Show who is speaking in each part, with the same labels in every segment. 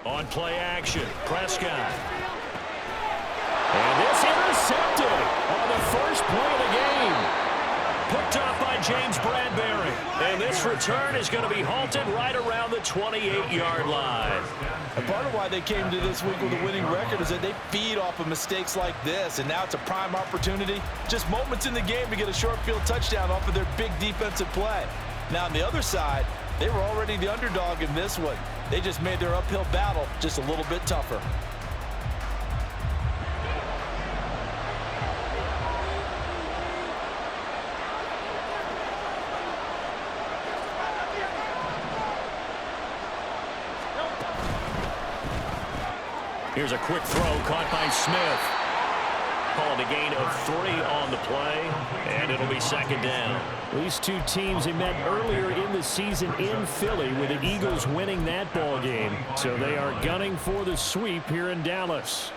Speaker 1: On play action, Prescott. And this intercepted on the first play of the game. Picked up by James Bradbury. And this return is going to be halted right around the 28-yard line.
Speaker 2: And part of why they came to this week with a winning record is that they feed off of mistakes like this. And now it's a prime opportunity. Just moments in the game to get a short field touchdown off of their big defensive play. Now on the other side, they were already the underdog in this one. They just made their uphill battle just a little bit tougher.
Speaker 1: Here's a quick throw caught by Smith. Called a gain of 3 on the play, and it'll be second down. These two teams they met earlier in the season in Philly with the Eagles winning that ball game. So they are gunning for the sweep here in Dallas.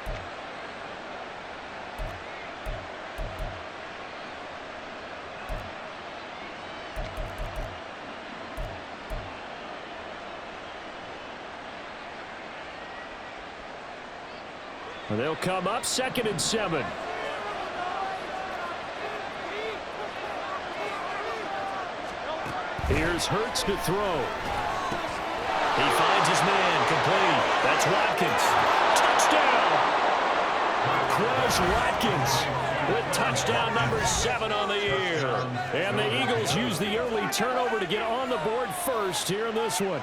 Speaker 1: They'll come up 2nd and 7. Here's Hurts to throw. He finds his man complete. That's Watkins. Touchdown! Quez Watkins with touchdown number 7 on the year. And the Eagles use the early turnover to get on the board first here in this one.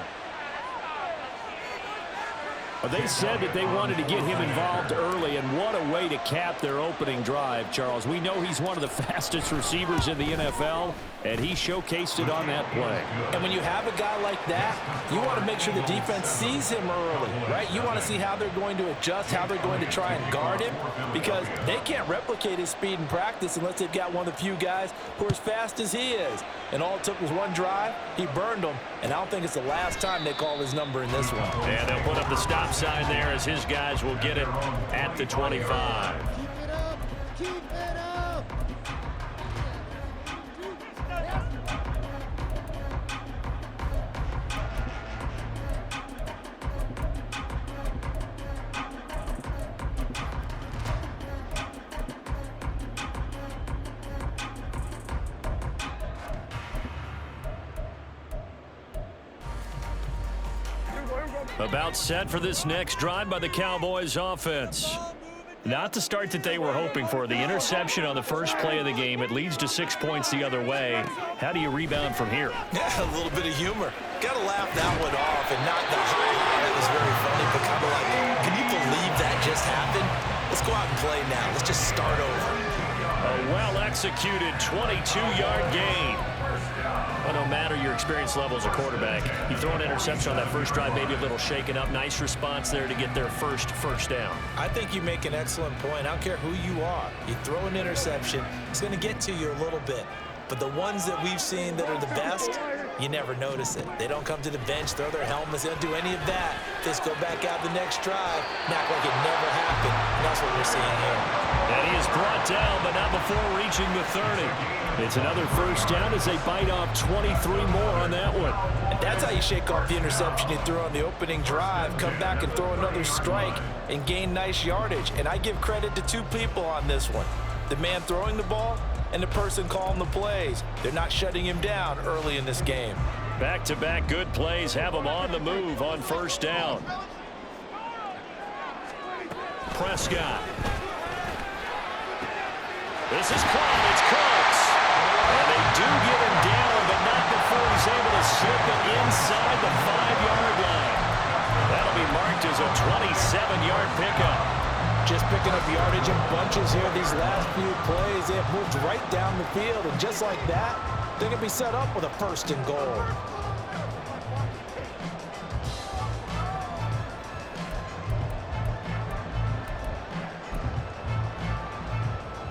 Speaker 1: They said that they wanted to get him involved early, and what a way to cap their opening drive, Charles. We know he's one of the fastest receivers in the NFL, and he showcased it on that play.
Speaker 2: And when you have a guy like that, you want to make sure the defense sees him early, right? You want to see how they're going to adjust, how they're going to try and guard him, because they can't replicate his speed in practice unless they've got one of the few guys who are as fast as he is. And all it took was one drive. He burned them, and I don't think it's the last time they call his number in this one.
Speaker 1: And they'll put up the stop sign there as his guys will get it at the 25.
Speaker 3: Keep it up. Keep it up.
Speaker 1: About set for this next drive by the Cowboys offense. Not the start that they were hoping for. The interception on the first play of the game. It leads to 6 points the other way. How do you rebound from here?
Speaker 2: Yeah, a little bit of humor. Got to laugh that one off, and not the high. That was very funny, but kind of like, can you believe that just happened? Let's go out and play now. Let's just start over.
Speaker 1: A well-executed 22-yard gain. Well, no matter your experience level as a quarterback, you throw an interception on that first drive, maybe a little shaken up. Nice response there to get their first down.
Speaker 2: I think you make an excellent point. I don't care who you are. You throw an interception, it's going to get to you a little bit. But the ones that we've seen that are the best, you never notice it. They don't come to the bench, throw their helmets, they don't do any of that. Just go back out the next drive and act like it never happened. And that's what we're seeing here.
Speaker 1: And he is brought down, but not before reaching the 30. It's another first down as they bite off 23 more on that one.
Speaker 2: And that's how you shake off the interception you threw on the opening drive, come back and throw another strike and gain nice yardage. And I give credit to two people on this one. The man throwing the ball and the person calling the plays. They're not shutting him down early in this game.
Speaker 1: Back-to-back good plays have him on the move on first down. Prescott. This is caught. It's close. And they do get him down, but not before he's able to slip it inside the 5-yard line. That'll be marked as a 27-yard pickup.
Speaker 2: Just picking up yardage in bunches here these last few plays. They have moved right down the field, and just like that, they're going to be set up with a 1st and goal.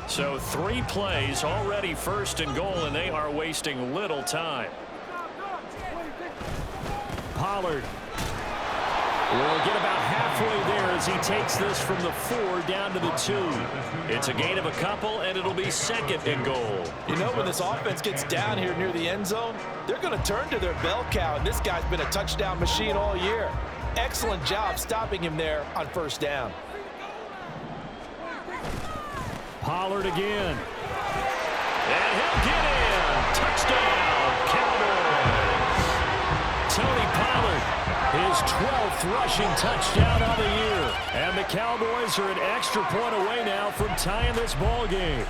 Speaker 1: So 3 plays already 1st and goal, and they are wasting little time. Pollard. We'll get about halfway there as he takes this from the 4 down to the 2. It's a gain of a couple, and it'll be 2nd and goal.
Speaker 2: You know, when this offense gets down here near the end zone, they're going to turn to their bell cow, and this guy's been a touchdown machine all year. Excellent job stopping him there on 1st down.
Speaker 1: Pollard again. And he'll get in. Touchdown, Cowboys. Tony Pollard, his 12th rushing touchdown of the year. And the Cowboys are an extra point away now from tying this ball game.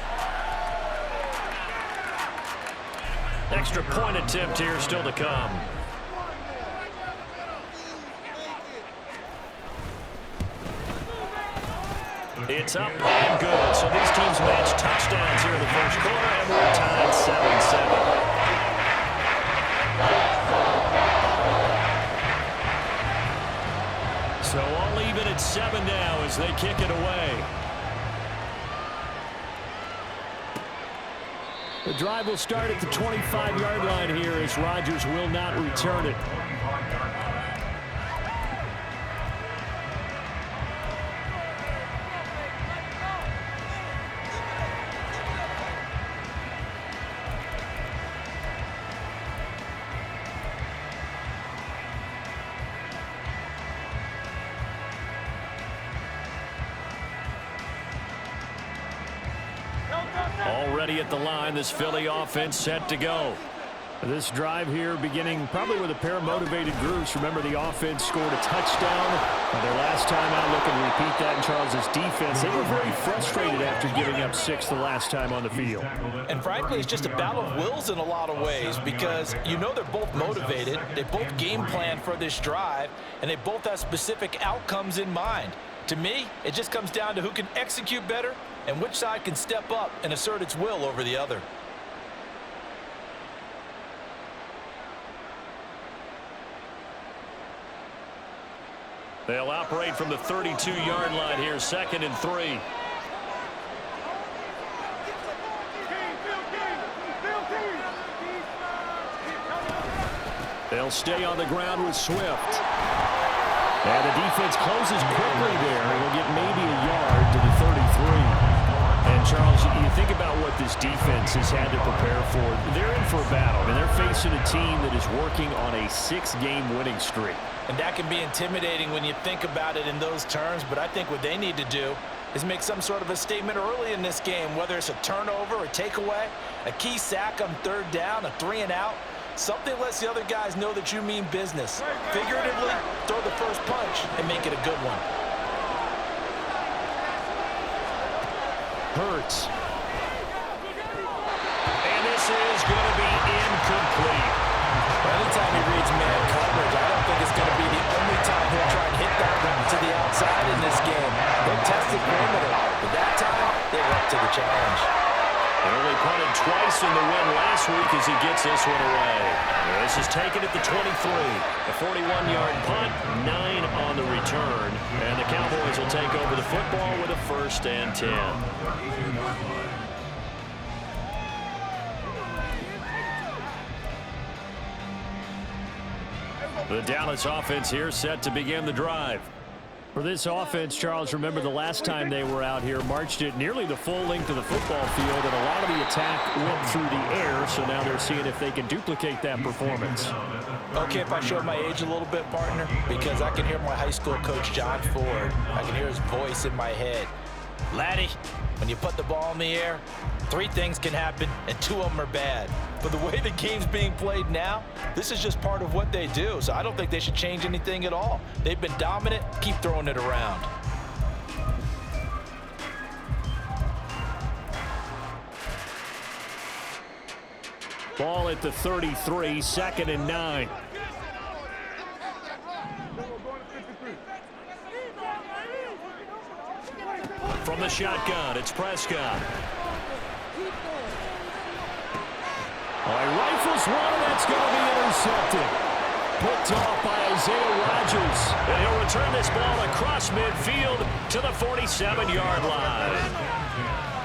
Speaker 1: Extra point attempt here still to come. It's up and good. So these teams match touchdowns here in the first quarter, and we're tied 7-7. So all even at 7 now as they kick it away. The drive will start at the 25-yard line here as Rodgers will not return it. Already at the line, this Philly offense set to go. This drive here beginning probably with a pair of motivated groups. Remember, the offense scored a touchdown their last time out. Looking to repeat that in Charles's defense. They were very frustrated after giving up 6 the last time on the field.
Speaker 2: And frankly, it's just a battle of wills in a lot of ways because you know they're both motivated. They both game plan for this drive, and they both have specific outcomes in mind. To me, it just comes down to who can execute better and which side can step up and assert its will over the other.
Speaker 1: They'll operate from the 32-yard line here, 2nd and 3. They'll stay on the ground with Swift. And the defense closes quickly there. It'll get maybe a yard to the 33. And, Charles, you think about what this defense has had to prepare for. They're in for a battle, and they're facing a team that is working on a 6-game winning streak.
Speaker 2: And that can be intimidating when you think about it in those terms, but I think what they need to do is make some sort of a statement early in this game, whether it's a turnover, a takeaway, a key sack on 3rd down, a 3-and-out. Something lets the other guys know that you mean business. Figuratively, throw the first punch and make it a good one.
Speaker 1: Hurts. And this is going to be incomplete.
Speaker 2: Anytime he reads man coverage, I don't think it's going to be the only time he'll try and hit that one to the outside in this game. They tested perimeter, but that time they were up to the challenge.
Speaker 1: They only punted twice in the win last week as he gets this one away. This is taken at the 23. A 41-yard punt, 9 on the return. And the Cowboys will take over the football with a 1st and 10. The Dallas offense here set to begin the drive. For this offense, Charles, remember the last time they were out here, marched it nearly the full length of the football field, and a lot of the attack went through the air, so now they're seeing if they can duplicate that performance.
Speaker 2: Okay, if I show my age a little bit, partner, because I can hear my high school coach, John Ford. I can hear his voice in my head. Laddie, when you put the ball in the air, 3 things can happen, and 2 of them are bad. But the way the game's being played now, this is just part of what they do. So I don't think they should change anything at all. They've been dominant. Keep throwing it around.
Speaker 1: Ball at the 33, 2nd and 9. From the shotgun, it's Prescott. He rifles one, and that's going to be intercepted. Picked off by Isaiah Rodgers. And he'll return this ball across midfield to the 47-yard line.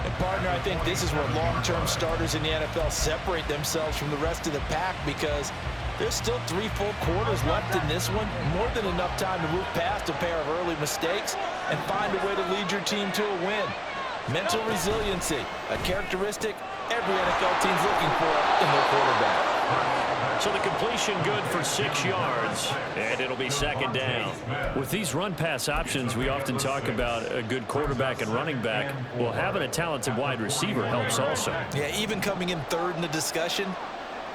Speaker 2: And And, partner, I think this is where long-term starters in the NFL separate themselves from the rest of the pack because there's still 3 full quarters left in this one. More than enough time to move past a pair of early mistakes and find a way to lead your team to a win. Mental resiliency, a characteristic every NFL team's looking for in their quarterback.
Speaker 1: So the completion good for 6 yards, and it'll be second down. With these run-pass options, we often talk about a good quarterback and running back. Well, having a talented wide receiver helps also.
Speaker 2: Yeah, even coming in third in the discussion,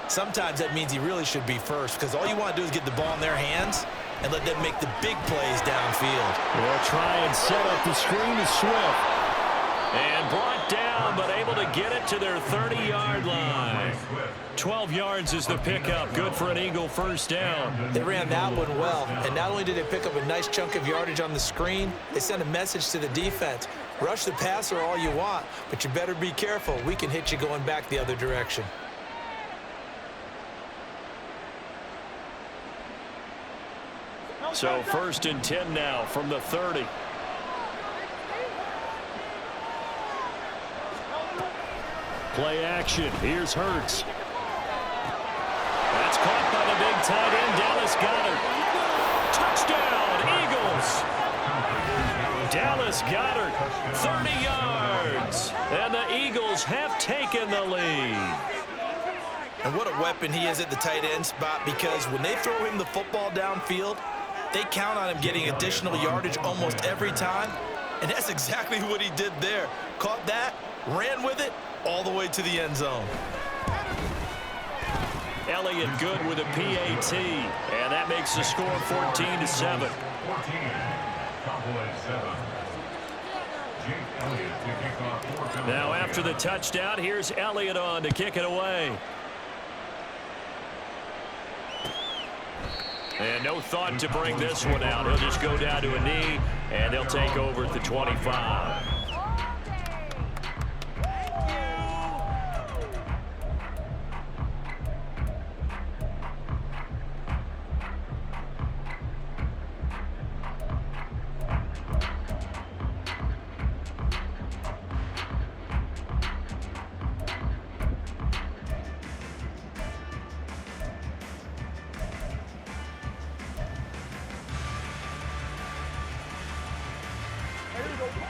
Speaker 2: sometimes that means he really should be first because all you want to do is get the ball in their hands and let them make the big plays downfield.
Speaker 1: They'll try and set up the screen to Swift. And brought down, but able to get it to their 30-yard line. 12 yards is the pickup. Good for an Eagle first down.
Speaker 2: They ran that one well, and not only did they pick up a nice chunk of yardage on the screen, they sent a message to the defense. Rush the passer all you want, but you better be careful. We can hit you going back the other direction.
Speaker 1: So 1st and 10 now from the 30. Play action. Here's Hurts. That's caught by the big tight end, Dallas Goedert. Touchdown, Eagles. Dallas Goedert, 30 yards. And the Eagles have taken the lead.
Speaker 2: And what a weapon he is at the tight end spot because when they throw him the football downfield, they count on him getting additional yardage almost every time. And that's exactly what he did there. Caught that, ran with it, all the way to the end zone.
Speaker 1: Elliott good with a PAT, and that makes the score 14-7. Now after the touchdown, here's Elliott on to kick it away. And no thought to bring this one out. He'll just go down to a knee, and they'll take over at the 25.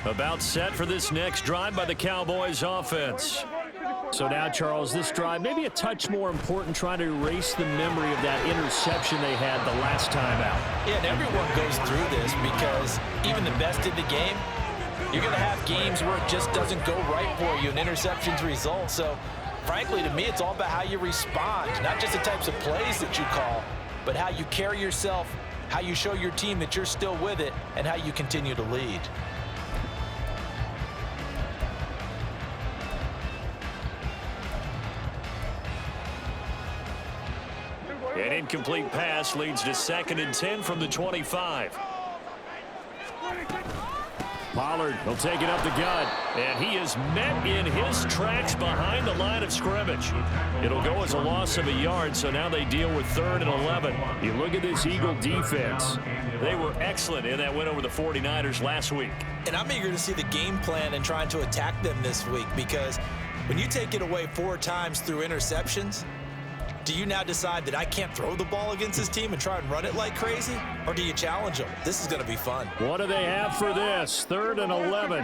Speaker 1: About set for this next drive by the Cowboys offense. So now, Charles, this drive maybe a touch more important, trying to erase the memory of that interception they had the last time out.
Speaker 2: Yeah, and everyone goes through this because even the best in the game, you're going to have games where it just doesn't go right for you, and interceptions result. So, frankly, to me, it's all about how you respond, not just the types of plays that you call, but how you carry yourself, how you show your team that you're still with it, and how you continue to lead.
Speaker 1: An incomplete pass leads to 2nd and 10 from the 25. Pollard will take it up the gut, and he is met in his tracks behind the line of scrimmage. It'll go as a loss of a yard, so now they deal with 3rd and 11. You look at this Eagle defense. They were excellent in that win over the 49ers last week.
Speaker 2: And I'm eager to see the game plan and trying to attack them this week because when you take it away 4 times through interceptions, do you now decide that I can't throw the ball against this team and try and run it like crazy? Or do you challenge them? This is going to be fun.
Speaker 1: What do they have for this? 3rd and 11.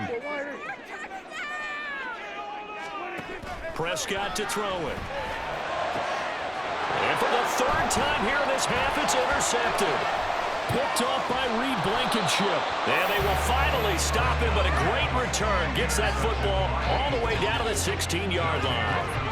Speaker 1: Prescott to throw it. And for the 3rd time here in this half, it's intercepted. Picked off by Reed Blankenship. And they will finally stop him, but a great return. Gets that football all the way down to the 16-yard line.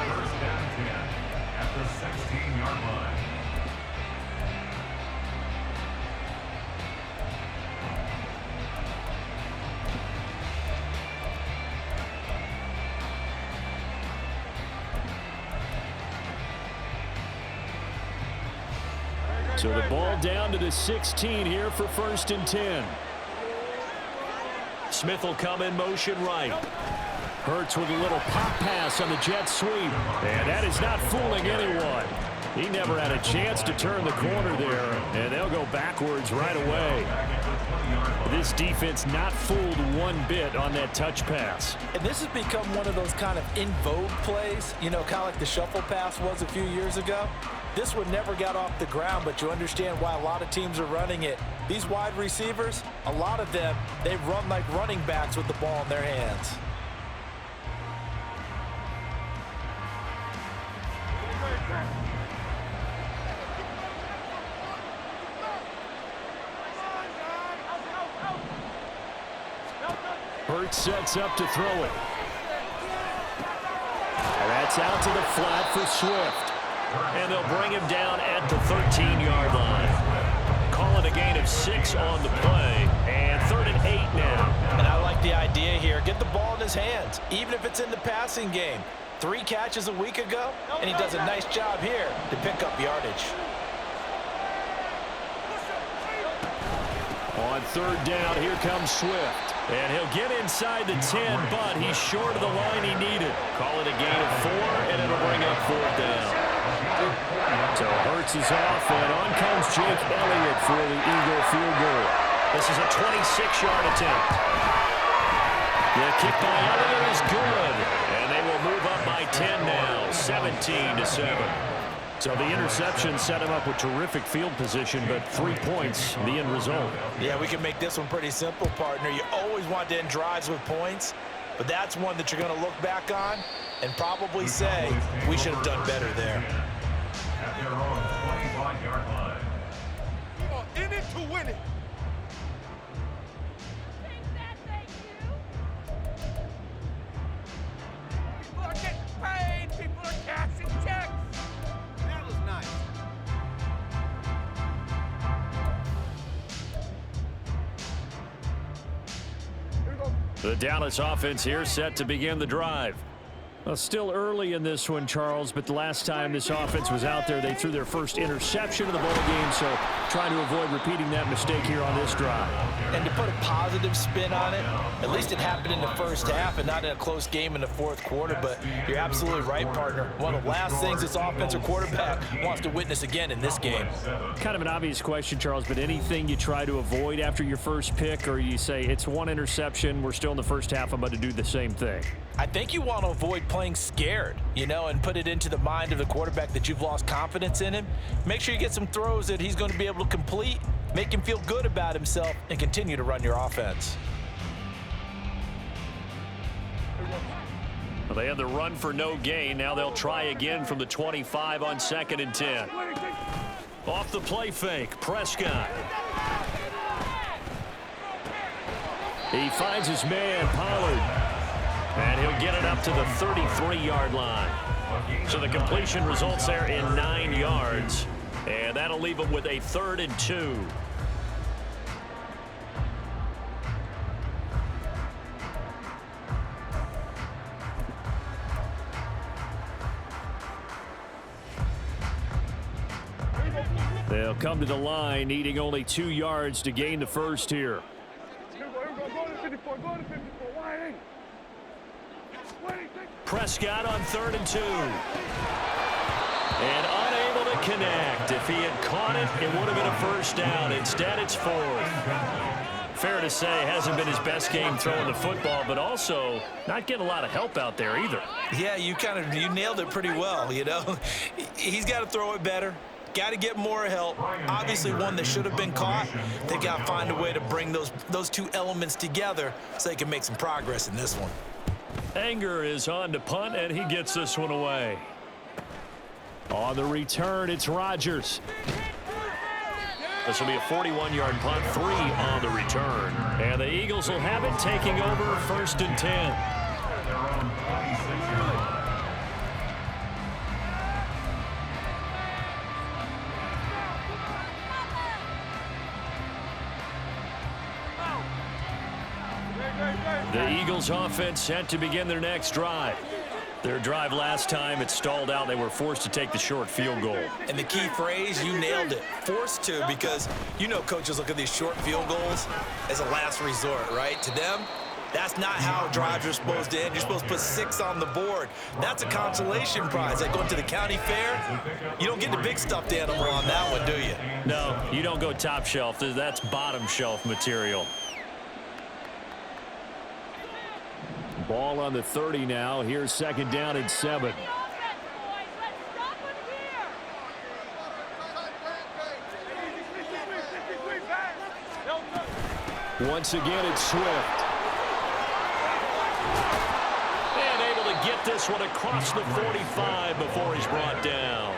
Speaker 1: So the ball down to the 16 here for 1st and 10. Smith will come in motion right. Hurts with a little pop pass on the jet sweep. And that is not fooling anyone. He never had a chance to turn the corner there, and they'll go backwards right away. This defense not fooled one bit on that touch pass.
Speaker 2: And this has become one of those kind of in vogue plays, you know, kind of like the shuffle pass was a few years ago. This one never got off the ground, but you understand why a lot of teams are running it. These wide receivers, a lot of them, they run like running backs with the ball in their hands.
Speaker 1: Hurts sets up to throw it. And that's out to the flat for Swift. And they'll bring him down at the 13-yard line. Call it a gain of 6 on the play. And 3rd and 8 now.
Speaker 2: And I like the idea here. Get the ball in his hands, even if it's in the passing game. 3 catches a week ago, and he does a nice job here to pick up yardage.
Speaker 1: On 3rd down, here comes Swift. And he'll get inside the 10, but he's short of the line he needed. Call it a gain of 4, and it'll bring up 4th down. So Hurts is off, and on comes Jake Elliott for the Eagle field goal. This is a 26-yard attempt. The kick by Elliott is good, and they will move up by 10 now, 17-7. So the interception set him up with terrific field position, but 3 points, the end result.
Speaker 2: Yeah, we can make this one pretty simple, partner. You always want to end drives with points, but that's one that you're going to look back on and probably say, we should have done better there.
Speaker 4: At their own 25-yard line.
Speaker 3: Come on, in it to win it. People are getting paid. People are cashing checks. That was nice.
Speaker 1: The Dallas offense here set to begin the drive. Well, still early in this one, Charles, but the last time this offense was out there, they threw their first interception of the ball game, so trying to avoid repeating that mistake here on this drive.
Speaker 2: And to put a positive spin on it, at least it happened in the first half and not in a close game in the fourth quarter, but you're absolutely right, partner. One of the last things this offensive quarterback wants to witness again in this game.
Speaker 1: Kind of an obvious question, Charles, but anything you try to avoid after your first pick, or you say it's one interception, we're still in the first half, I'm about to do the same thing?
Speaker 2: I think you want to avoid playing scared, you know, and put it into the mind of the quarterback that you've lost confidence in him. Make sure you get some throws that he's going to be able to complete, make him feel good about himself, and continue to run your offense.
Speaker 1: Well, they had the run for no gain. Now they'll try again from the 25 on 2nd and 10. Off the play fake, Prescott. He finds his man, Pollard. And he'll get it up to the 33-yard line. So the completion results there in 9 yards. And that'll leave him with a 3rd and 2. They'll come to the line, needing only 2 yards to gain the first here. Prescott on 3rd and 2. And unable to connect. If he had caught it, it would have been a first down. Instead, it's 4th. Fair to say, hasn't been his best game throwing the football, but also not getting a lot of help out there either.
Speaker 2: Yeah, you nailed it pretty well, you know. He's got to throw it better. Got to get more help. Obviously, one that should have been caught. They got to find a way to bring those two elements together so they can make some progress in this one.
Speaker 1: Anger is on to punt, and he gets this one away. On the return, it's Rodgers. This will be a 41-yard punt, 3 on the return. And the Eagles will have it, taking over 1st and 10. The Eagles offense set to begin their next drive. Their drive last time, it stalled out. They were forced to take the short field goal.
Speaker 2: And the key phrase, you nailed it. Forced to, because you know coaches look at these short field goals as a last resort, right? To them, That's not how drives are supposed to end. You're supposed to put 6 on the board. That's a consolation prize. Like going to the county fair, you don't get the big stuffed animal on that one, do you?
Speaker 1: No, you don't go top shelf. That's bottom shelf material.
Speaker 5: Ball on the 30 now. Here's second down and 7. Once again, it's Swift.
Speaker 1: And able to get this one across the 45 before he's brought down.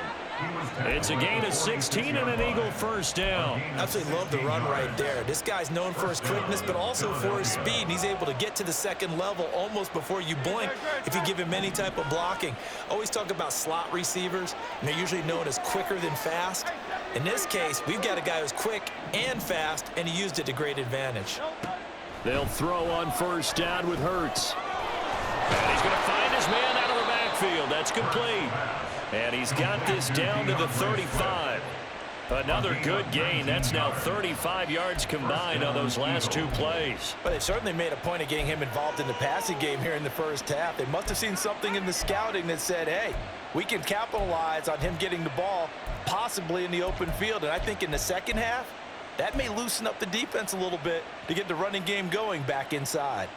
Speaker 1: It's a gain of 16 and an Eagle first down.
Speaker 2: Absolutely love the run right there. This guy's known for his quickness, but also for his speed. And he's able to get to the second level almost before you blink if you give him any type of blocking. Always talk about slot receivers, and they're usually known as quicker than fast. In this case, we've got a guy who's quick and fast, and he used it to great advantage.
Speaker 5: They'll throw on first down with Hurts.
Speaker 1: And he's going to find his man out of the backfield. That's complete. And he's got this down to the 35. Another good gain. That's now 35 yards combined on those last 2 plays.
Speaker 2: But they certainly made a point of getting him involved in the passing game here in the first half. They must have seen something in the scouting that said, hey, we can capitalize on him getting the ball possibly in the open field. And I think in the second half, that may loosen up the defense a little bit to get the running game going back inside.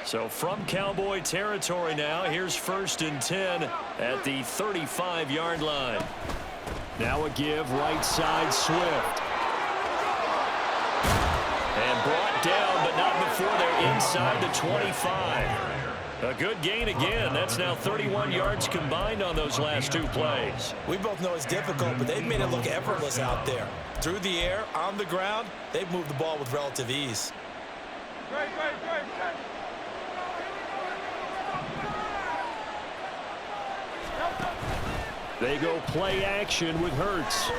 Speaker 1: So from Cowboy territory now, here's first and 10 at the 35-yard line.
Speaker 5: Now a give, right side, Swift.
Speaker 1: And brought down, but not before they're inside the 25. A good gain again. That's now 31 yards combined on those last 2 plays.
Speaker 2: We both know it's difficult, but they've made it look effortless out there. Through the air, on the ground, they've moved the ball with relative ease.
Speaker 5: They go play action with Hurts.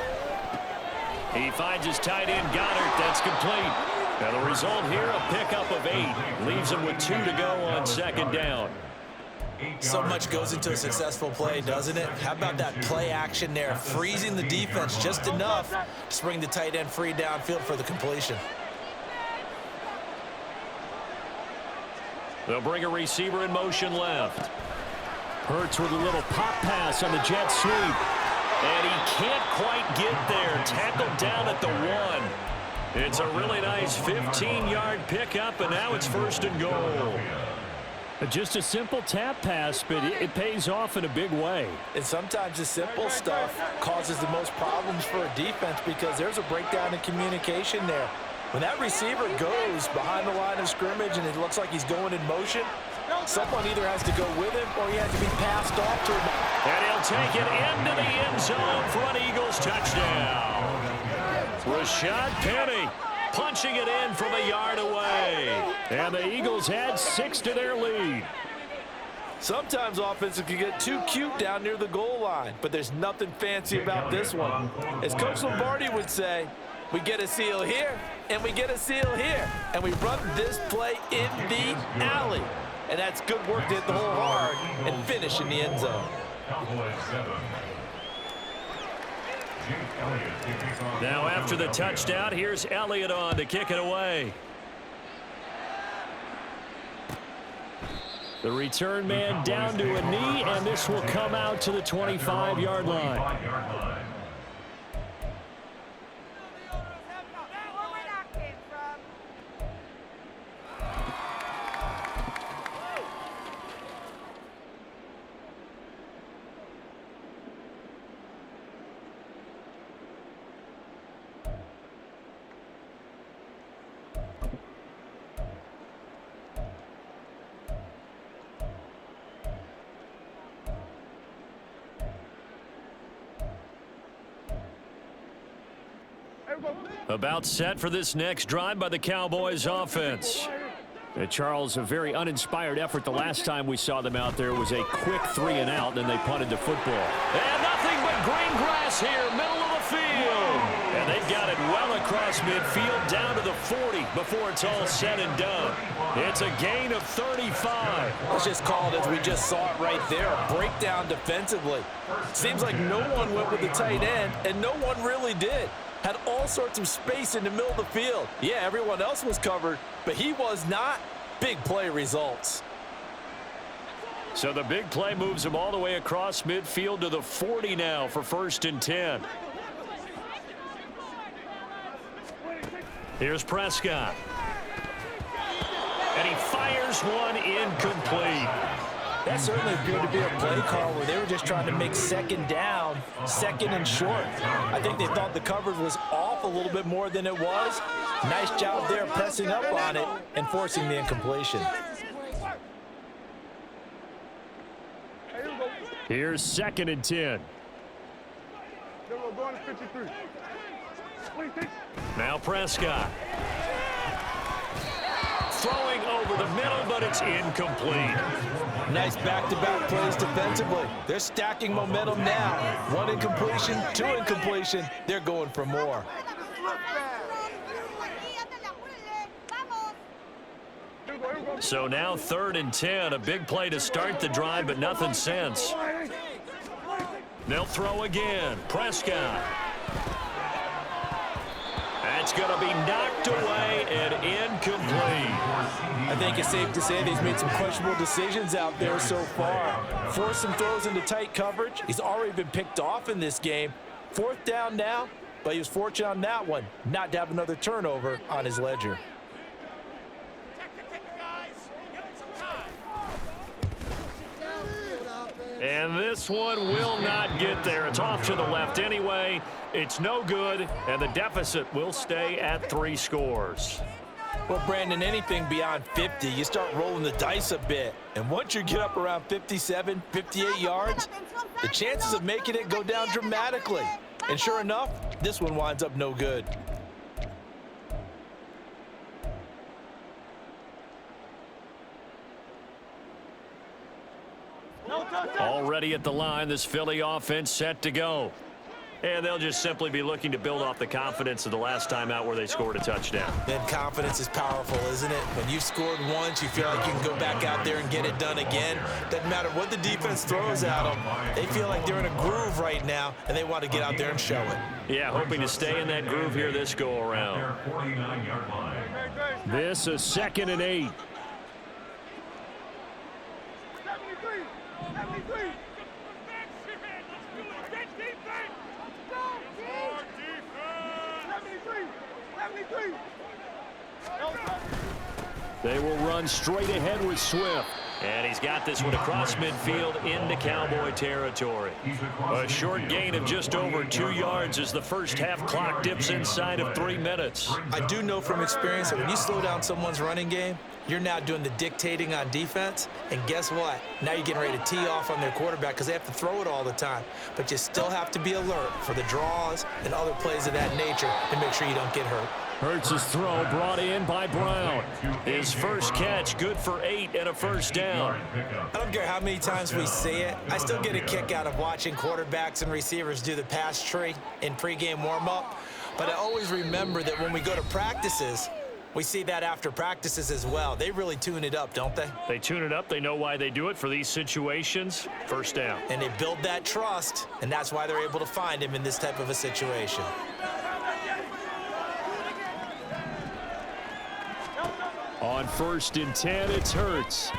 Speaker 1: He finds his tight end, Goddard. That's complete. Now the result here, a pickup of 8. Leaves him with 2 to go on second down.
Speaker 2: So much goes into a successful play, doesn't it? How about that play action there, freezing the defense just enough to bring the tight end free downfield for the completion.
Speaker 1: They'll bring a receiver in motion left.
Speaker 5: Hurts with a little pop pass on the jet sweep.
Speaker 1: And he can't quite get there. Tackled down at the 1. It's a really nice 15-yard pickup, and now it's first and goal.
Speaker 5: Just a simple tap pass, but it pays off in a big way.
Speaker 2: And sometimes the simple stuff causes the most problems for a defense because there's a breakdown in communication there. When that receiver goes behind the line of scrimmage and it looks like he's going in motion, someone either has to go with him or he has to be passed off to him.
Speaker 1: And he'll take it into the end zone for an Eagles touchdown. Rashad Penny punching it in from a yard away.
Speaker 5: And the Eagles had 6 to their lead.
Speaker 2: Sometimes offenses can get too cute down near the goal line, but there's nothing fancy about this one. As Coach Lombardi would say, we get a seal here, and we get a seal here, and we run this play in the alley. And that's good work to hit the hole hard and finish in the end zone.
Speaker 1: Now after the touchdown, here's Elliott on to kick it away.
Speaker 5: The return man down to a knee, and this will come out to the 25-yard line.
Speaker 1: About set for this next drive by the Cowboys offense.
Speaker 5: Charles, a very uninspired effort the last time we saw them out there. Was a quick 3 and out, then they punted the football.
Speaker 1: And nothing but green grass here, middle of the field. And they've got it well across midfield down to the 40 before it's all said and done. It's a gain of 35.
Speaker 2: Let's just call it as we just saw it right there, a breakdown defensively. Seems like no one went with the tight end, and no one really did. Had all sorts of space in the middle of the field. Yeah, everyone else was covered, but he was not. big play results.
Speaker 5: So the big play moves him all the way across midfield to the 40 now for 1st and 10. Here's Prescott. And he fires one incomplete.
Speaker 2: That certainly appeared to be a play call where they were just trying to make second down, second and short. I think they thought the coverage was off a little bit more than it was. Nice job there pressing up on it and forcing the incompletion.
Speaker 5: Here's 2nd and 10. Now Prescott. Throwing over the middle, but it's incomplete.
Speaker 2: Nice back-to-back plays defensively. They're stacking momentum now. 1 incompletion, 2 incompletion. They're going for more.
Speaker 5: So now 3rd and 10. A big play to start the drive, but nothing since. They'll throw again. Prescott. That's going to be knocked away and incomplete.
Speaker 2: I think it's safe to say that he's made some questionable decisions out there so far. Forced some throws into tight coverage. He's already been picked off in this game. 4th down now, but he was fortunate on that one not to have another turnover on his ledger.
Speaker 5: And this one will not get there. It's off to the left anyway. It's no good, and the deficit will stay at 3 scores.
Speaker 2: Well, Brandon, anything beyond 50, you start rolling the dice a bit. And once you get up around 57, 58 yards, the chances of making it go down dramatically. And sure enough, this one winds up no good.
Speaker 5: Already at the line, this Philly offense set to go. And they'll just simply be looking to build off the confidence of the last time out where they scored a touchdown.
Speaker 2: And confidence is powerful, isn't it? When you've scored once, you feel like you can go back out there and get it done again. Doesn't matter what the defense throws at them. They feel like they're in a groove right now, and they want to get out there and show it.
Speaker 5: Yeah, hoping to stay in that groove here this go-around. This is 2nd and 8.
Speaker 3: 73.
Speaker 5: They will run straight ahead with Swift. And he's got this one across midfield into Cowboy territory. A short gain of just over 2 yards as the first half clock dips inside of 3 minutes.
Speaker 2: I do know from experience that when you slow down someone's running game, you're now doing the dictating on defense. And guess what? Now you're getting ready to tee off on their quarterback because they have to throw it all the time. But you still have to be alert for the draws and other plays of that nature to make sure you don't get hurt.
Speaker 5: Hurts' throw brought in by Brown. His first catch good for 8 and a first down.
Speaker 2: I don't care how many times we see it. I still get a kick out of watching quarterbacks and receivers do the pass tree in pregame warm-up. But I always remember that when we go to practices, we see that after practices as well. They really tune it up, don't they?
Speaker 5: They tune it up. They know why they do it for these situations. First down.
Speaker 2: And they build that trust, and that's why they're able to find him in this type of a situation.
Speaker 5: On 1st and 10, it's Hurts.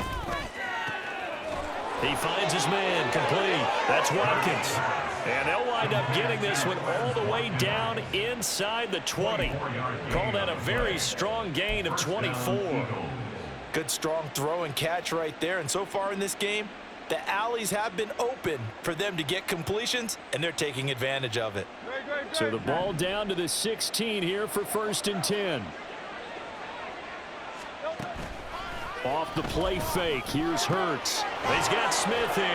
Speaker 5: He finds his man, complete. That's Watkins. And they'll wind up getting this one all the way down inside the 20. Call that a very strong gain of 24.
Speaker 2: Good strong throw and catch right there. And so far in this game, the alleys have been open for them to get completions, and they're taking advantage of it.
Speaker 5: So the ball down to the 16 here for 1st and 10. Off the play fake, here's Hurts. He's got Smith here.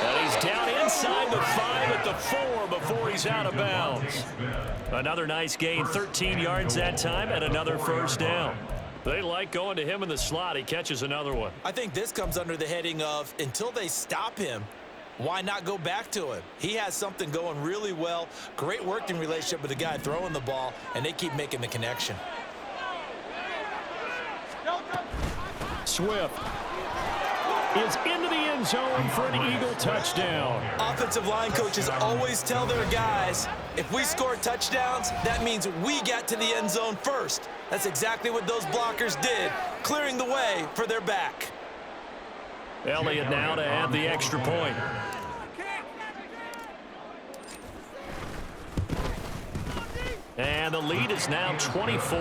Speaker 5: And he's down inside the 5 at the 4 before he's out of bounds. Another nice gain, 13 yards that time, and another first down. They like going to him in the slot. He catches another one.
Speaker 2: I think this comes under the heading of, until they stop him, why not go back to him? He has something going really well. Great working relationship with the guy throwing the ball, and they keep making the connection.
Speaker 5: Swift is into the end zone for an Eagle touchdown.
Speaker 2: Offensive line coaches always tell their guys, If we score touchdowns, that means we got to the end zone first. That's exactly what those blockers did, clearing the way for their back.
Speaker 5: Elliott now to add the extra point. And the lead is now 24.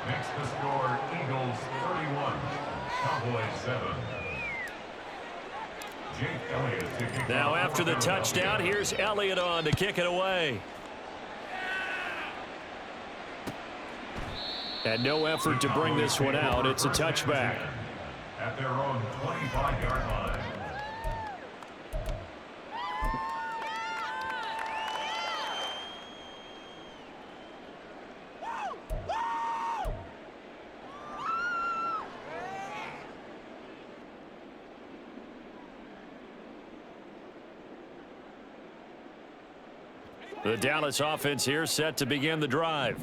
Speaker 4: Makes the score Eagles 31, Cowboys 7. Jake Elliott to kick
Speaker 5: Now
Speaker 4: off
Speaker 5: after the touchdown, here's Elliott on to kick it away. And no effort to bring this one out. It's a touchback.
Speaker 4: At their own 25-yard line.
Speaker 5: The Dallas offense here set to begin the drive.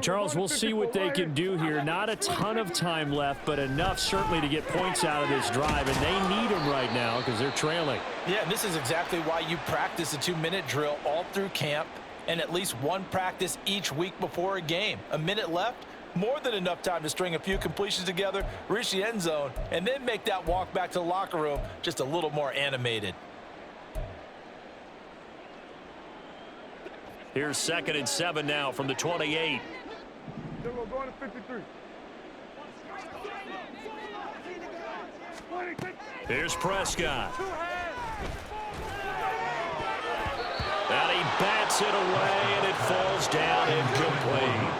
Speaker 1: Charles, we'll see what they can do here. Not a ton of time left, but enough certainly to get points out of this drive, and they need them right now because they're trailing.
Speaker 2: Yeah, and this is exactly why you practice a 2-minute drill all through camp and at least one practice each week before a game. A minute left, more than enough time to string a few completions together, reach the end zone, and then make that walk back to the locker room just a little more animated.
Speaker 5: Here's 2nd and 7 now from the 28.
Speaker 3: Going to 53.
Speaker 5: Here's Prescott. And he bats it away, and it falls down incomplete.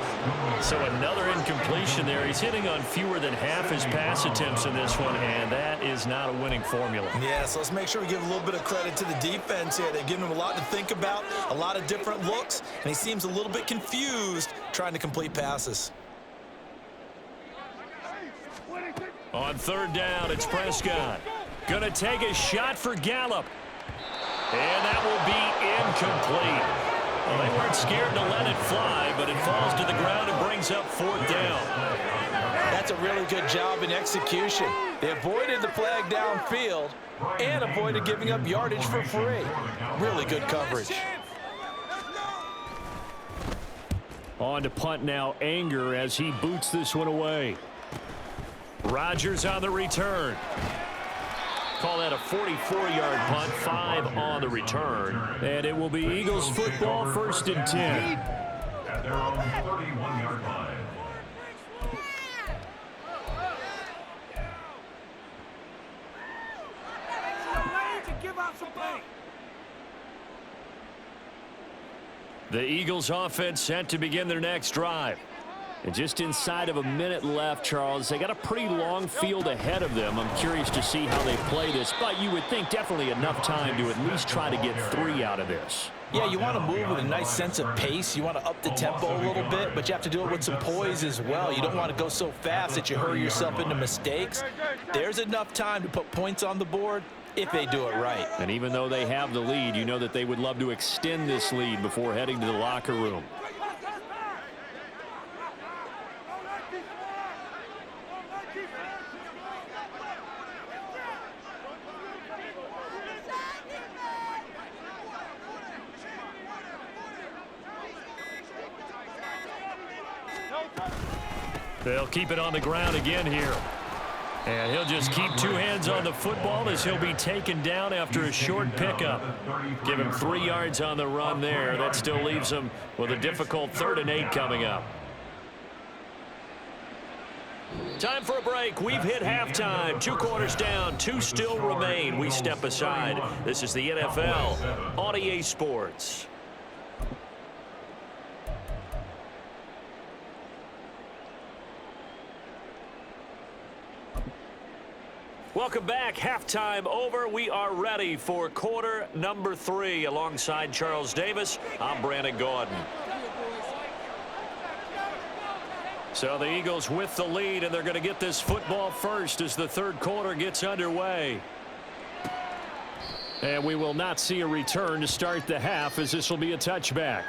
Speaker 5: So another incompletion there. He's hitting on fewer than half his pass attempts in this one, and that is not a winning formula.
Speaker 2: Yeah, so let's make sure we give a little bit of credit to the defense here. They've given him a lot to think about, a lot of different looks, and he seems a little bit confused trying to complete passes.
Speaker 5: On 3rd down, it's Prescott. Gonna take a shot for Gallup. And that will be incomplete. Well, they weren't scared to let it fly, but it falls to the ground and brings up 4th down.
Speaker 2: That's a really good job in execution. They avoided the flag downfield and avoided giving up yardage for free. Really good coverage.
Speaker 1: On to punt now, Anger as he boots this one away.
Speaker 5: Rodgers on the return. Call that a 44-yard punt, 5 on the return.
Speaker 1: And it will be Eagles football, 1st and 10.
Speaker 4: At their own 31-yard line.
Speaker 5: The Eagles offense set to begin their next drive.
Speaker 1: And just inside of a minute left, Charles, they got a pretty long field ahead of them. I'm curious to see how they play this, but you would think definitely enough time to at least try to get 3 out of this.
Speaker 2: Yeah, you want to move with a nice sense of pace. You want to up the tempo a little bit, but you have to do it with some poise as well. You don't want to go so fast that you hurry yourself into mistakes. There's enough time to put points on the board if they do it right.
Speaker 1: And even though they have the lead, you know that they would love to extend this lead before heading to the locker room.
Speaker 5: They'll keep it on the ground again here. And he'll just keep 2 hands on the football as he'll be taken down after a short pickup. Give him 3 yards on the run there. That still leaves him with a difficult 3rd and 8 coming up. Time for a break. We've hit halftime. 2 quarters down. 2 still remain. We step aside. This is the NFL on EA Sports. Welcome back. Halftime over. We are ready for quarter number 3. Alongside Charles Davis, I'm Brandon Gordon. So the Eagles with the lead, and they're going to get this football first as the 3rd quarter gets underway.
Speaker 1: And we will not see a return to start the half, as this will be a touchback.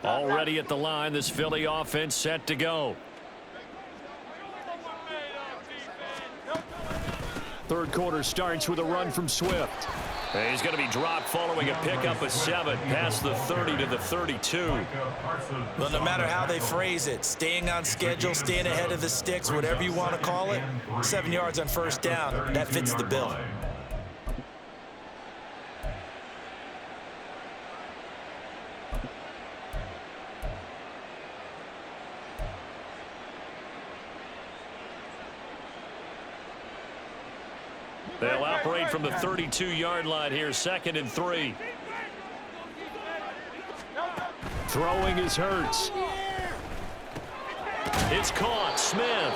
Speaker 5: Already at the line, this Philly offense set to go. Third quarter starts with a run from Swift. And he's going to be dropped following a pickup of 7 past the 30 to the 32.
Speaker 2: Well, no matter how they phrase it, staying on schedule, staying ahead of the sticks, whatever you want to call it, 7 yards on first down, that fits the bill.
Speaker 5: They'll operate from the 32-yard line here, 2nd and 3. Throwing is Hurts. It's caught. Smith.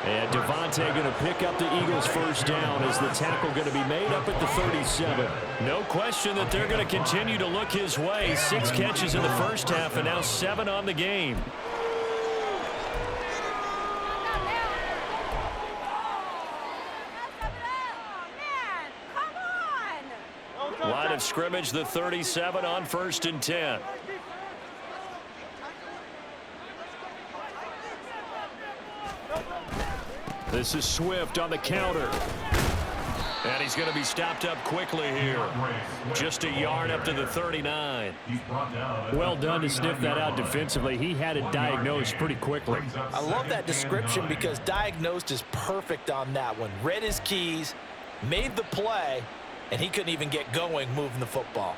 Speaker 5: And Devontae going to pick up the Eagles' first down as the tackle going to be made up at the 37. No question that they're going to continue to look his way. 6 catches in the first half and now 7 on the game. Line of scrimmage, the 37 on 1st and 10. This is Swift on the counter. And he's going to be stopped up quickly here. Just a yard up to the 39. Well done to sniff that out defensively. He had it diagnosed pretty quickly.
Speaker 2: I love that description because diagnosed is perfect on that one. Read his keys, made the play, and he couldn't even get going moving the football.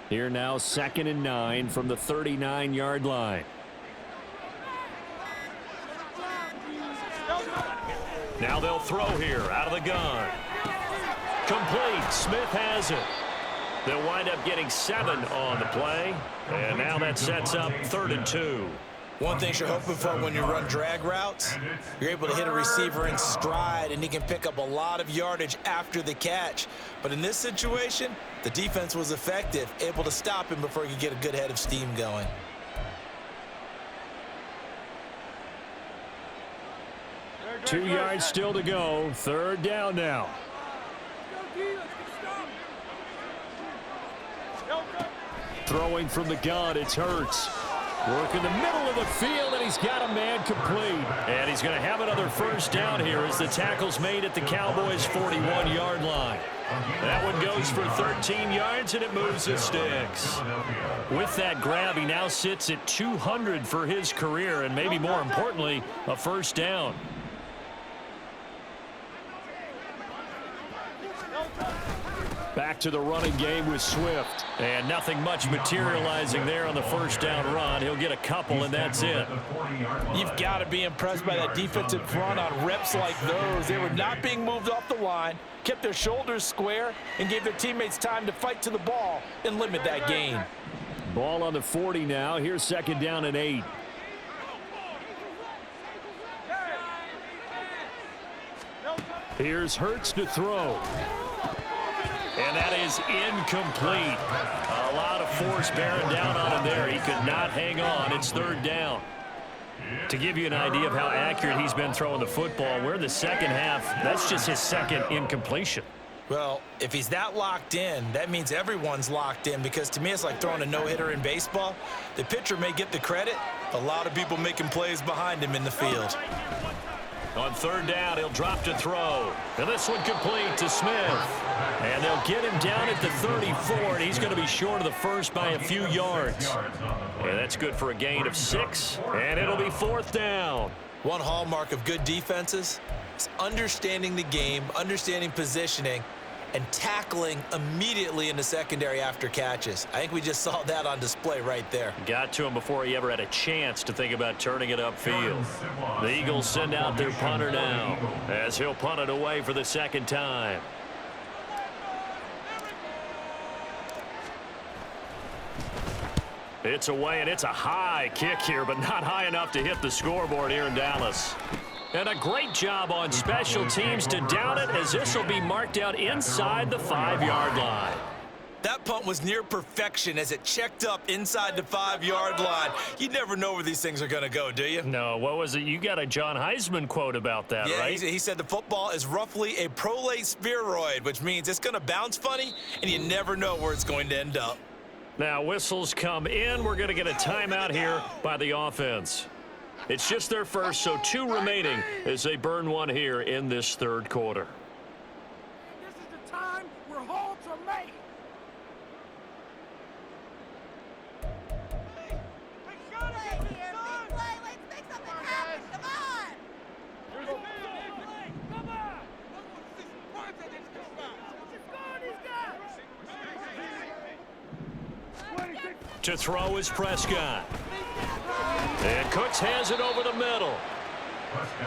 Speaker 5: Here now, 2nd and 9 from the 39-yard line. Now they'll throw here out of the gun. Complete. Smith has it. They'll wind up getting 7 on the play. And now that sets up 3rd and 2.
Speaker 2: One thing you're hoping for when you run drag routes, you're able to hit a receiver in stride, and he can pick up a lot of yardage after the catch. But in this situation, the defense was effective, able to stop him before he could get a good head of steam going.
Speaker 5: Two yards still to go. 3rd down now. Throwing from the gun, it's Hurts. Work in the middle of the field, and he's got a man complete. And he's going to have another first down here as the tackle's made at the Cowboys' 41-yard line. That one goes for 13 yards, and it moves the sticks. With that grab, he now sits at 200 for his career, and maybe more importantly, a first down. Back to the running game with Swift. And nothing much materializing there on the first down run. He'll get a couple, and that's it.
Speaker 2: You've got to be impressed by that defensive front on reps like those. They were not being moved off the line, kept their shoulders square, and gave their teammates time to fight to the ball and limit that gain.
Speaker 5: Ball on the 40 now. Here's 2nd down and 8. Here's Hurts to throw. And that is incomplete. A lot of force bearing down on him there. He could not hang on. It's 3rd down. To give you an idea of how accurate he's been throwing the football, we're in the second half. That's just his 2nd incompletion.
Speaker 2: Well, if he's that locked in, that means everyone's locked in, because to me it's like throwing a no-hitter in baseball. The pitcher may get the credit, a lot of people making plays behind him in the field.
Speaker 5: On 3rd down, he'll drop to throw. And this one complete to Smith. And they'll get him down at the 34, and he's going to be short of the first by a few yards. And that's good for a gain of 6, and it'll be 4th down.
Speaker 2: One hallmark of good defenses is understanding the game, understanding positioning, and tackling immediately in the secondary after catches. I think we just saw that on display right there.
Speaker 5: Got to him before he ever had a chance to think about turning it upfield. The Eagles send out their punter now as he'll punt it away for the 2nd time. It's away, and it's a high kick here, but not high enough to hit the scoreboard here in Dallas. And a great job on special teams to down it, as this will be marked out inside the 5-yard line.
Speaker 6: That punt was near perfection as it checked up inside the 5-yard line. You never know where these things are going to go, do you?
Speaker 5: No, what was it? You got a John Heisman quote about that,
Speaker 6: yeah,
Speaker 5: right?
Speaker 6: He said the football is roughly a prolate spheroid, which means it's going to bounce funny, and you never know where it's going to end up.
Speaker 5: Now, whistles come in. We're going to get a timeout here by the offense. It's just their first, so 2 remaining as they burn one here in this third quarter.
Speaker 3: This is the time where holds are made.
Speaker 7: Let's make something happen. Come on.
Speaker 3: Come on.
Speaker 5: To throw is Prescott. And Cooks has it over the middle.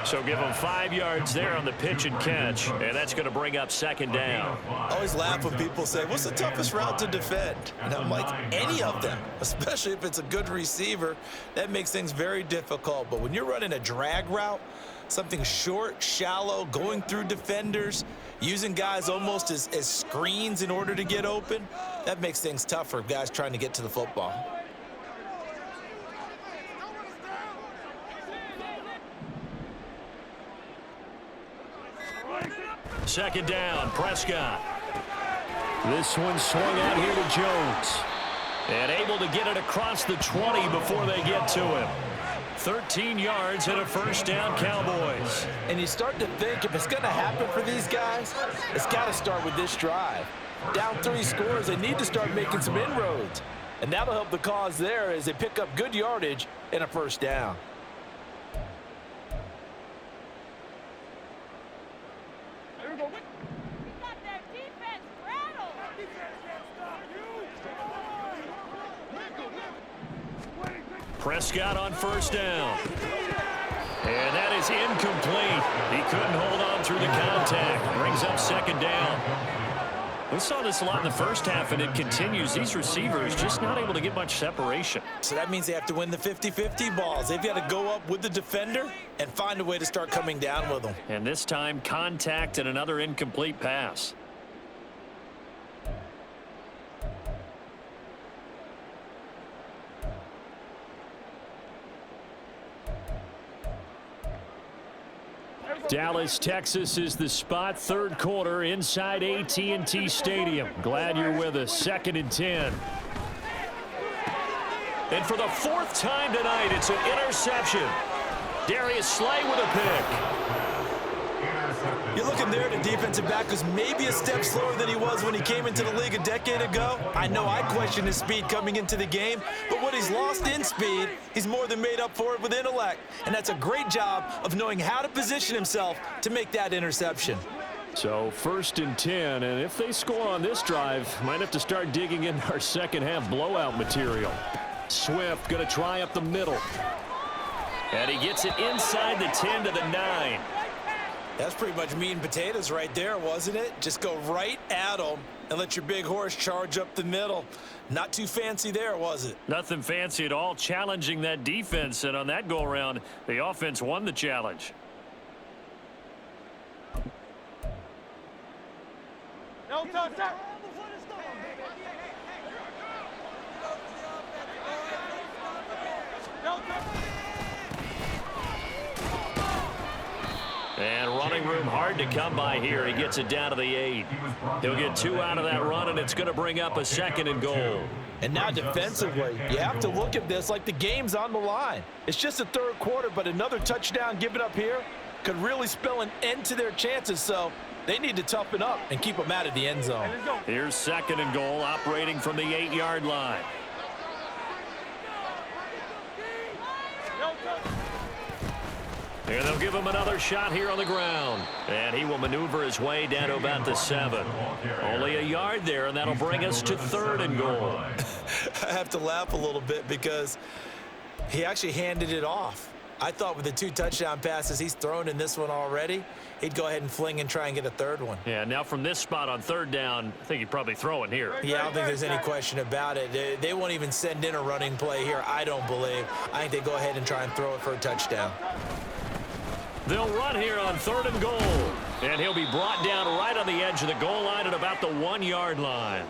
Speaker 5: So give him 5 yards there on the pitch and catch, and that's going to bring up second down.
Speaker 6: I always laugh when people say, what's the toughest route to defend? And I'm like, any of them, especially if it's a good receiver. That makes things very difficult. But when you're running a drag route, something short, shallow, going through defenders, using guys almost as screens in order to get open, that makes things tough for guys trying to get to the football.
Speaker 5: Second down, Prescott. This one swung out here to Jones. And able to get it across the 20 before they get to him. 13 yards and a first down, Cowboys.
Speaker 2: And you start to think if it's going to happen for these guys, it's got to start with this drive. Down 3 scores, they need to start making some inroads. And that'll help the cause there as they pick up good yardage and a first down.
Speaker 5: Prescott on first down. And that is incomplete. He couldn't hold on through the contact. Brings up second down. We saw this a lot in the first half, and it continues. These receivers just not able to get much separation.
Speaker 6: So that means they have to win the 50-50 balls. They've got to go up with the defender and find a way to start coming down with them.
Speaker 5: And this time, contact and another incomplete pass. Dallas, Texas is the spot. Third quarter inside AT&T Stadium. Glad you're with us. 2nd and 10. And for the 4th time tonight, it's an interception. Darius Slay with a pick.
Speaker 6: You're looking there at a defensive back who's maybe a step slower than he was when he came into the league a decade ago. I know I questioned his speed coming into the game, but what he's lost in speed, he's more than made up for it with intellect. And that's a great job of knowing how to position himself to make that interception.
Speaker 5: So 1st and 10, and if they score on this drive, might have to start digging in our second half blowout material. Swift going to try up the middle. And he gets it inside the 10 to the 9.
Speaker 6: That's pretty much meat and potatoes right there, wasn't it? Just go right at them and let your big horse charge up the middle. Not too fancy there, was it?
Speaker 5: Nothing fancy at all, challenging that defense, and on that go-around, the offense won the challenge.
Speaker 3: No touch that.
Speaker 5: And running room hard to come by here. He gets it down to the 8. He'll get 2 out of that run, and it's going to bring up a 2nd and goal.
Speaker 2: And now defensively, you have to look at this like the game's on the line. It's just the third quarter, but another touchdown given up here could really spell an end to their chances, so they need to toughen up and keep them out of the end zone.
Speaker 5: Here's 2nd and goal, operating from the 8-yard line. And they'll give him another shot here on the ground. And he will maneuver his way down to about the 7. Only a yard there, and that'll bring us to 3rd and goal.
Speaker 6: I have to laugh a little bit because he actually handed it off. I thought with the 2 touchdown passes he's thrown in this one already, he'd go ahead and fling and try and get a 3rd one.
Speaker 5: Yeah, now from this spot on 3rd down, I think he'd probably throw it here.
Speaker 6: Yeah, I don't think there's any question about it. They won't even send in a running play here, I don't believe. I think they go ahead and try and throw it for a touchdown.
Speaker 5: They'll run here on 3rd and goal. And he'll be brought down right on the edge of the goal line at about the 1-yard line.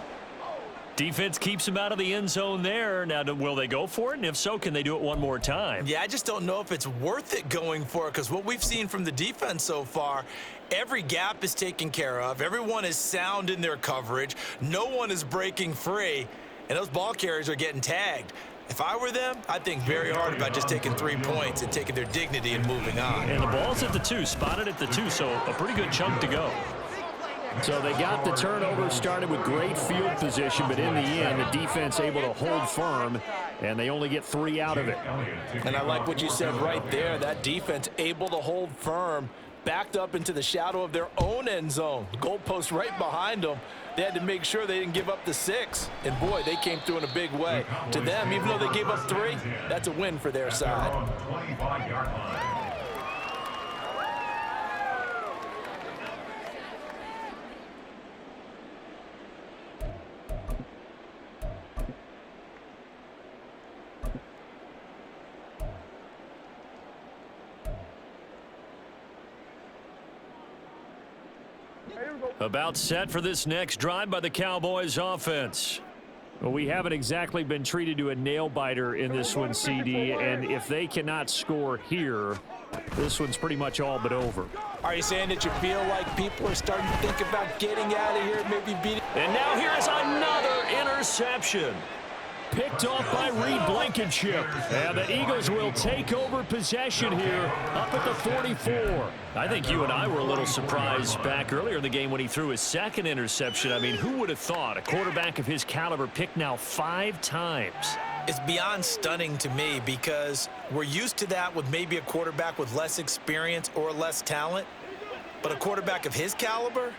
Speaker 5: Defense keeps him out of the end zone there. Now, will they go for it? And if so, can they do it one more time?
Speaker 6: Yeah, I just don't know if it's worth it going for it, because what we've seen from the defense so far, every gap is taken care of. Everyone is sound in their coverage. No one is breaking free, and those ball carriers are getting tagged. If I were them, I'd think very hard about just taking 3 points and taking their dignity and moving on.
Speaker 5: And the ball's at the 2, spotted at the 2, so a pretty good chunk to go.
Speaker 1: So they got the turnover, started with great field position, but in the end, the defense able to hold firm, and they only get 3 out of it.
Speaker 2: And I like what you said right there. That defense able to hold firm, backed up into the shadow of their own end zone. Goalpost right behind them. They had to make sure they didn't give up the 6. And, boy, they came through in a big way. To them, even though they gave up 3, that's a win for their side.
Speaker 5: About set for this next drive by the Cowboys offense.
Speaker 1: Well, we haven't exactly been treated to a nail-biter in this one, CD, and if they cannot score here, this one's pretty much all but over.
Speaker 2: Are you saying that you feel like people are starting to think about getting out of here, maybe beating?
Speaker 5: And now here is another interception.
Speaker 1: Picked off by Reed Blankenship. And the Eagles will take over possession here up at the 44.
Speaker 5: I think you and I were a little surprised back earlier in the game when he threw his second interception. I mean, who would have thought a quarterback of his caliber picked now 5 times?
Speaker 6: It's beyond stunning to me, because we're used to that with maybe a quarterback with less experience or less talent. But a quarterback of his caliber,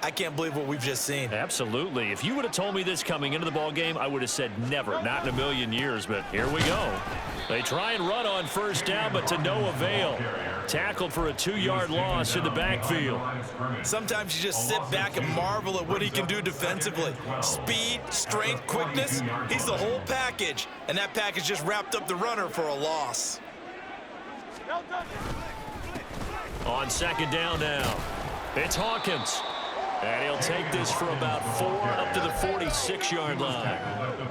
Speaker 6: I can't believe what we've just seen.
Speaker 5: Absolutely. If you would have told me this coming into the ball game, I would have said never, not in a million years. But here we go. They try and run on first down, but to no avail. Tackled for a 2-yard loss in the backfield.
Speaker 6: Sometimes you just sit back and marvel at what he can do defensively. Speed, strength, quickness, he's the whole package. And that package just wrapped up the runner for a loss.
Speaker 5: On second down now, it's Hawkins. And he'll take this for about 4 up to the 46-yard line.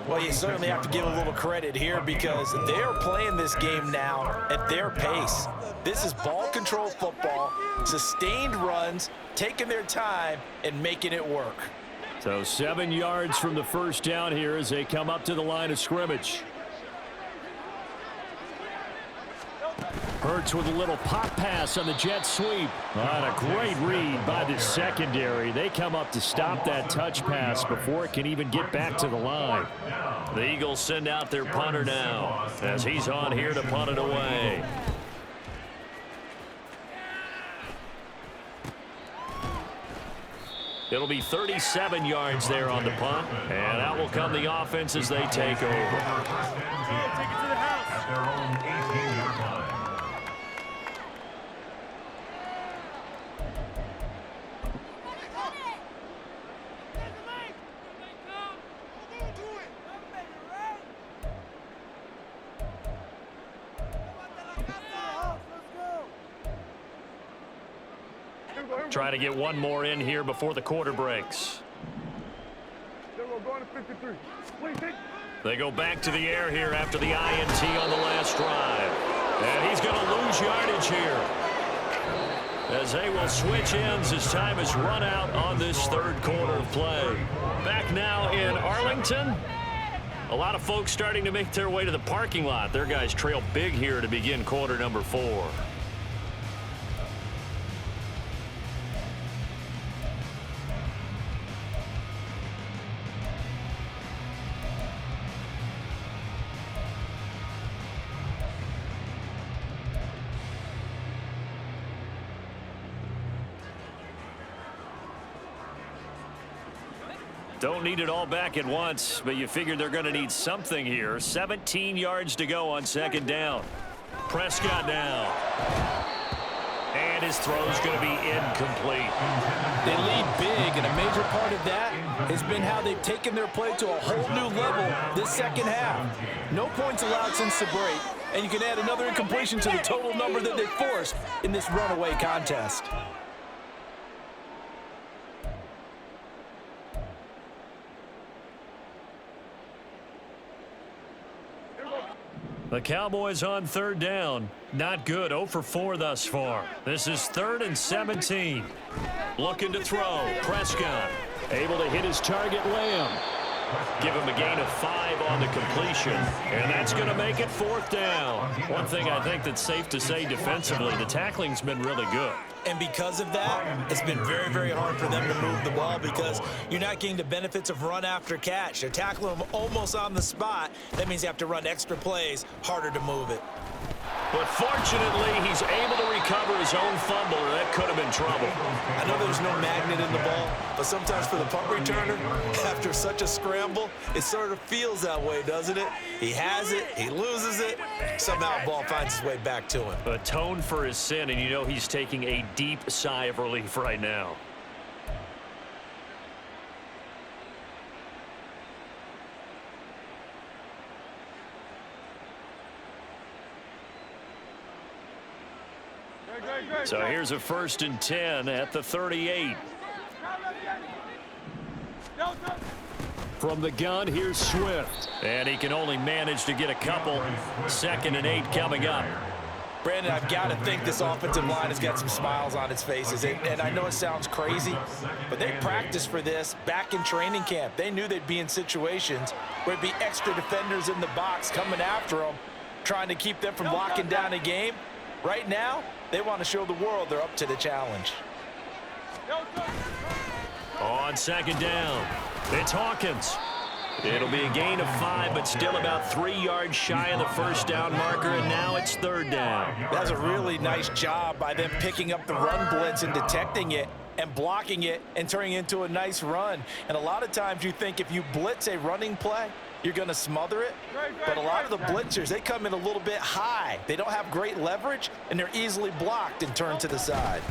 Speaker 2: Well, you certainly have to give a little credit here, because they're playing this game now at their pace. This is ball control football, sustained runs, taking their time and making it work.
Speaker 1: So 7 yards from the first down here as they come up to the line of scrimmage. Hurts with a little pop pass on the jet sweep. A great read by the secondary. They come up to stop that touch pass before it can even get back to the line.
Speaker 5: The Eagles send out their punter now as he's on here to punt it away. It'll be 37 yards there on the punt, and out will come the offense as they take over.
Speaker 4: Take it to the house. At their own 18-yard line.
Speaker 5: Trying to get one more in here before the quarter breaks. They go back to the air here after the INT on the last drive. And he's going to lose yardage here, as they will switch ends as time is run out on this third quarter of play. Back now in Arlington. A lot of folks starting to make their way to the parking lot. Their guys trail big here to begin quarter number 4. Don't need it all back at once, but you figure they're going to need something here. 17 yards to go on second down. Prescott now. And his throw's going to be incomplete.
Speaker 2: They lead big, and a major part of that has been how they've taken their play to a whole new level this second half. No points allowed since the break, and you can add another incompletion to the total number that they forced in this runaway contest.
Speaker 5: The Cowboys on third down. Not good. 0 for 4 thus far. This is 3rd and 17. Looking to throw. Prescott able to hit his target, Lamb. Give him a gain of 5 on the completion. And that's going to make it 4th down. One thing I think that's safe to say defensively, the tackling's been really good.
Speaker 6: And because of that, it's been very, very hard for them to move the ball because you're not getting the benefits of run after catch. They're tackling them almost on the spot. That means you have to run extra plays, harder to move it.
Speaker 5: But fortunately, he's able to recover his own fumble, or that could have been trouble.
Speaker 6: I know there's no magnet in the ball, but sometimes for the punt returner, after such a scramble, it sort of feels that way, doesn't it? He has it, he loses it, somehow the ball finds its way back to him.
Speaker 5: Atone for his sin, and you know he's taking a deep sigh of relief right now. So here's a 1st and 10 at the 38. From the gun, here's Swift. And he can only manage to get a couple. 2nd and 8 coming up.
Speaker 2: Brandon, I've got to think this offensive line has got some smiles on its faces. And I know it sounds crazy, but they practiced for this back in training camp. They knew they'd be in situations where it'd be extra defenders in the box coming after them, trying to keep them from locking down a game. Right now, they want to show the world they're up to the challenge.
Speaker 5: On 2nd down, it's Hawkins. It'll be a gain of 5, but still about 3 yards shy of the 1st down marker, and now it's 3rd down.
Speaker 2: That's a really nice job by them picking up the run blitz and detecting it and blocking it and turning it into a nice run. And a lot of times you think if you blitz a running play, you're going to smother it. But a lot of the blitzers, they come in a little bit high. They don't have great leverage, and they're easily blocked and turned to the side.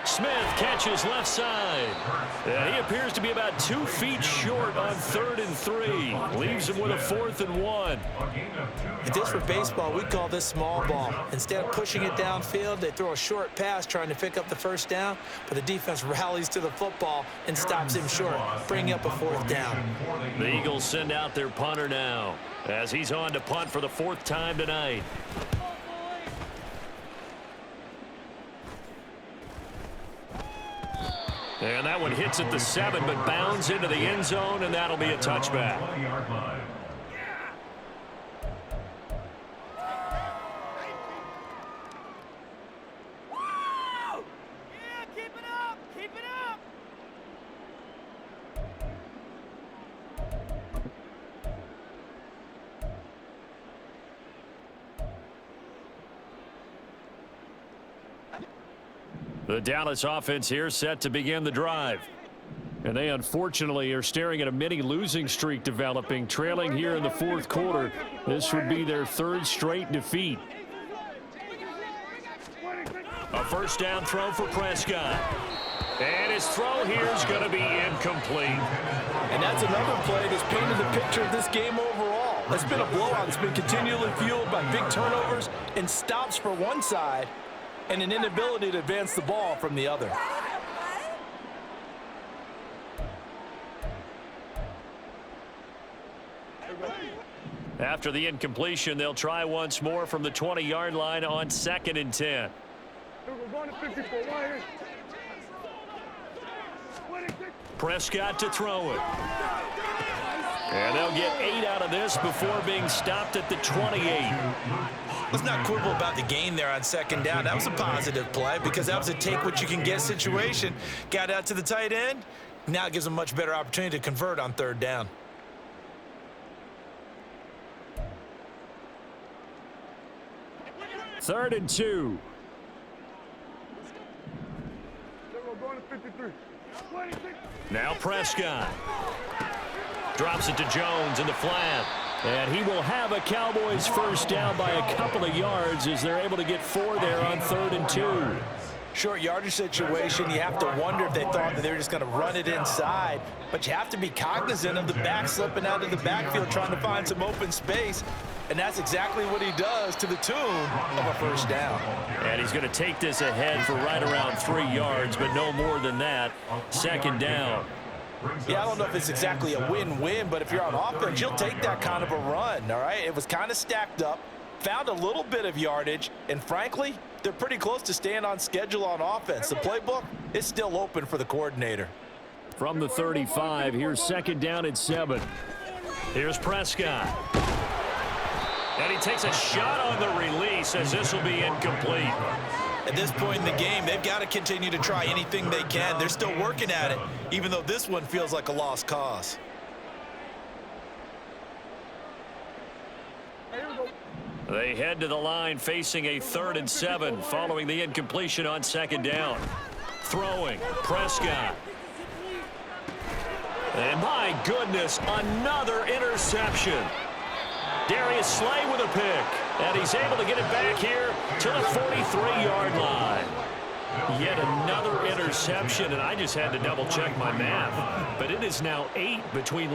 Speaker 5: Smith catches left side. And he appears to be about 2 feet short on 3rd and 3. Leaves him with a 4th and 1.
Speaker 6: If this were baseball, we'd call this small ball. Instead of pushing it downfield, they throw a short pass trying to pick up the 1st down, but the defense rallies to the football and stops him short, bringing up a 4th down.
Speaker 5: The Eagles send out their punter now as he's on to punt for the 4th time tonight. And that one hits at the 7, but bounds into the end zone, and that'll be a touchback.
Speaker 3: Yeah, keep it up! Keep it up!
Speaker 5: The Dallas offense here set to begin the drive. And they unfortunately are staring at a mini losing streak developing, trailing here in the 4th quarter. This would be their 3rd straight defeat. A 1st down throw for Prescott. And his throw here is going to be incomplete.
Speaker 2: And that's another play that's painted the picture of this game overall. It's been a blowout. It's been continually fueled by big turnovers and stops for one side and an inability to advance the ball from the other.
Speaker 5: After the incompletion, they'll try once more from the 20-yard line on 2nd and 10. Prescott to throw it. And they'll get 8 out of this before being stopped at the 28.
Speaker 6: Let's not quibble about the gain there on 2nd down. That was a positive play because that was a take-what-you-can-get situation. Got out to the tight end. Now it gives them a much better opportunity to convert on 3rd down.
Speaker 5: Third and 2. Now Prescott. Drops it to Jones in the flat. And he will have a Cowboys 1st down by a couple of yards as they're able to get 4 there on 3rd and 2.
Speaker 2: Short yardage situation, you have to wonder if they thought that they were just going to run it inside. But you have to be cognizant of the back slipping out of the backfield trying to find some open space. And that's exactly what he does to the tune of a 1st down.
Speaker 5: And he's going to take this ahead for right around 3 yards, but no more than that. 2nd down.
Speaker 2: Yeah, I don't know if it's exactly a win-win, but if you're on offense, you'll take that kind of a run, all right? It was kind of stacked up, found a little bit of yardage, and frankly, they're pretty close to staying on schedule on offense. The playbook is still open for the coordinator.
Speaker 5: From the 35, here's 2nd down and 7. Here's Prescott. And he takes a shot on the release as this will be incomplete.
Speaker 6: At this point in the game, they've got to continue to try anything they can. They're still working at it, even though this one feels like a lost cause.
Speaker 5: They head to the line facing a 3rd and 7 following the incompletion on 2nd down. Throwing, Prescott. And my goodness, another interception. Darius Slay with a pick. And he's able to get it back here to the 43-yard line. Yet another interception, and I just had to double-check my math. But it is now 8 between